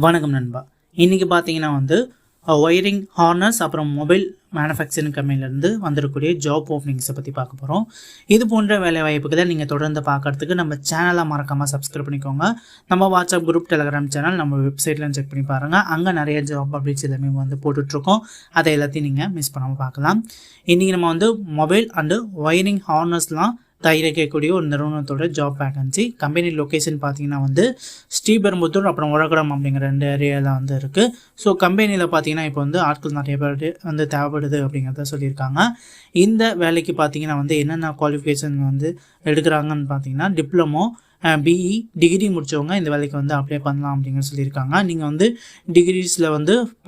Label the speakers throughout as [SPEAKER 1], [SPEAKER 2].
[SPEAKER 1] வணக்கம் நண்பா. இன்றைக்கி பார்த்தீங்கன்னா ஒயரிங் ஹார்னஸ் அப்புறம் மொபைல் மேனுஃபேக்சரிங் கம்பெனிலேருந்து வந்திருக்கக்கூடிய ஜாப் ஓப்பனிங்ஸை பற்றி பார்க்க போகிறோம். இது போன்ற வேலை வாய்ப்புகளை நீங்கள் தொடர்ந்து பார்க்குறதுக்கு நம்ம சேனலை மறக்காமல் சப்ஸ்கிரைப் பண்ணிக்கோங்க. நம்ம வாட்ஸ்அப் குரூப், டெலகிராம் சேனல், நம்ம வெப்சைட்லாம் செக் பண்ணி பாருங்கள். அங்கே நிறைய ஜாப் அப்டேட்ஸ் எல்லாமே போட்டுட்ருக்கோம். அதை எல்லாத்தையும் நீங்கள் மிஸ் பண்ணாமல் பார்க்கலாம். இன்றைக்கி நம்ம மொபைல் அண்டு ஒயரிங் ஹார்னஸ்லாம் தயாரிக்கக்கூடிய ஒரு நிறுவனத்தோட ஜாப் வேகன்சி. கம்பெனி லொக்கேஷன் பார்த்தீங்கன்னா ஸ்ரீபெரும்புத்தூர் அப்புறம் உலகடம் அப்படிங்கிற 2 ஏரியாவில் இருக்குது. ஸோ கம்பெனியில் பார்த்தீங்கன்னா இப்போ ஆட்கள் நிறைய பேர் தேவைப்படுது அப்படிங்கிறத சொல்லியிருக்காங்க. இந்த வேலைக்கு பார்த்தீங்கன்னா என்னென்ன குவாலிஃபிகேஷன் எடுக்கிறாங்கன்னு பார்த்தீங்கன்னா டிப்ளமோ, பிஇ டிகிரி முடித்தவங்க இந்த வேலைக்கு அப்ளை பண்ணலாம் அப்படிங்கிற சொல்லியிருக்காங்க. நீங்கள் டிகிரிஸில்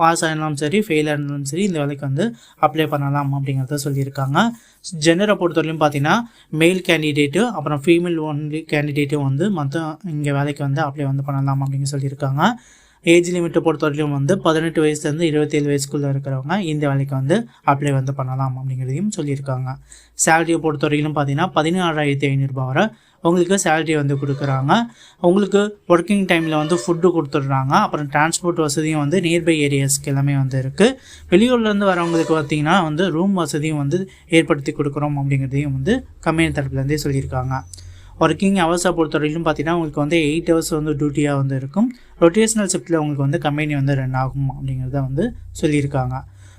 [SPEAKER 1] பாஸ் ஆகினாலும் சரி, ஃபெயில் ஆனாலும் சரி, இந்த வேலைக்கு அப்ளை பண்ணலாம் அப்படிங்கிறத சொல்லியிருக்காங்க. ஜெண்டரை பொறுத்தவரையிலும் பார்த்தீங்கன்னா மேல் கேண்டிடேட்டு அப்புறம் ஃபீமேல் ஒன்லி கேண்டிடேட்டும் மொத்தம் இங்கே வேலைக்கு அப்ளை பண்ணலாம் அப்படின்னு சொல்லியிருக்காங்க. ஏஜ் லிமிட்டை பொறுத்தவரையிலும் 18 வயசுலேருந்து 27 வயசுக்குள்ளே இருக்கிறவங்க இந்த வேலைக்கு அப்ளை பண்ணலாம் அப்படிங்கிறதையும் சொல்லியிருக்காங்க. சேலரியை பொறுத்தவரையிலும் பார்த்தீங்கன்னா 16,500 வரை உங்களுக்கு சேலரி கொடுக்குறாங்க. உங்களுக்கு ஒர்க்கிங் டைமில் ஃபுட்டு கொடுத்துட்றாங்க. அப்புறம் டிரான்ஸ்போர்ட் வசதியும் நியர்பை ஏரியாஸ்க்கு எல்லாமே இருக்குது. வெளியூர்லேருந்து வரவங்களுக்கு பார்த்தீங்கன்னா ரூம் வசதியும் ஏற்படுத்தி கொடுக்குறோம் அப்படிங்கிறதையும் கம்பெனி தரப்புலேருந்தே சொல்லியிருக்காங்க. ஒர்க்கிங் ஹவர்ஸை பொறுத்தவரையிலும் பார்த்தீங்கன்னா உங்களுக்கு 8 ஹவர்ஸ் டியூட்டியாக இருக்கும். ரொட்டேஷனல் ஷிஃப்ட்டில் உங்களுக்கு கம்பெனி ரன் ஆகும் அப்படிங்கிறத சொல்லியிருக்காங்க.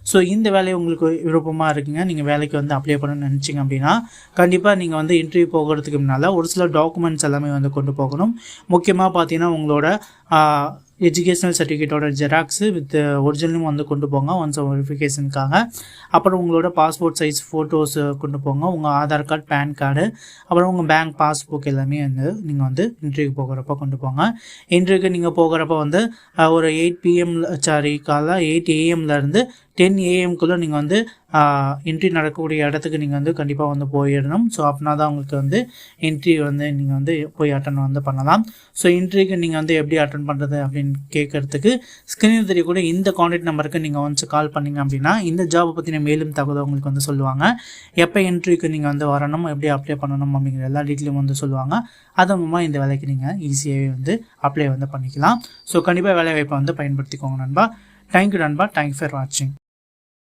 [SPEAKER 1] ஸோ இந்த வேலையை உங்களுக்கு விருப்பமாக இருக்குங்க, நீங்கள் வேலைக்கு அப்ளை பண்ணணும்னு நினச்சிங்க அப்படின்னா கண்டிப்பாக நீங்கள் இன்டர்வியூ போகிறதுக்கு முன்னால் ஒரு சில டாக்குமெண்ட்ஸ் எல்லாமே கொண்டு போகணும். முக்கியமாக பார்த்தீங்கன்னா உங்களோட எஜுகேஷ்னல் சர்டிஃபிகேட்டோட ஜெராக்ஸு வித் ஒரிஜினலும் கொண்டு போங்க ஒன்ஸ் வெரிஃபிகேஷனுக்காக. அப்புறம் உங்களோட பாஸ்போர்ட் சைஸ் ஃபோட்டோஸ் கொண்டு போங்க, உங்கள் ஆதார் கார்டு, பேன் கார்டு, அப்புறம் உங்கள் பேங்க் பாஸ்புக் எல்லாமே நீங்கள் இன்டர்வியூ போகிறப்ப கொண்டு போங்க. இன்டர்வியூக்கு நீங்கள் போகிறப்ப ஒரு 8 PM காலை 8 AM - 10 AM நீங்கள் என்ட்ரி நடக்கக்கூடிய இடத்துக்கு நீங்கள் கண்டிப்பாக போயிடணும். ஸோ அப்படின்னா தான் உங்களுக்கு என்ட்ரி நீங்கள் போய் அட்டன் பண்ணலாம். ஸோ இன்ட்ரிக்கு நீங்கள் எப்படி அட்டன் பண்ணுறது அப்படின்னு கேட்கறதுக்கு ஸ்க்ரீனில் தெரியக்கூடிய இந்த கான்டாக்ட் நம்பருக்கு நீங்கள் ஒன்ஸ் கால் பண்ணிங்க அப்படின்னா இந்த ஜாபை பற்றின மேலும் தகவல் உங்களுக்கு சொல்லுவாங்க. எப்போ என்ட்ரிக்கு நீங்கள் வரணும், எப்படி அப்ளை பண்ணணும் அப்படிங்கிற எல்லா டீட்டெயிலும் சொல்லுவாங்க. அது மூலமாக இந்த வேலைக்கு நீங்கள் ஈஸியாகவே அப்ளை பண்ணிக்கலாம். ஸோ கண்டிப்பாக வேலை வாய்ப்பை பயன்படுத்திக்கோங்க நண்பா. தேங்க்யூ நண்பா. தேங்க்யூ ஃபார் வாட்சிங்.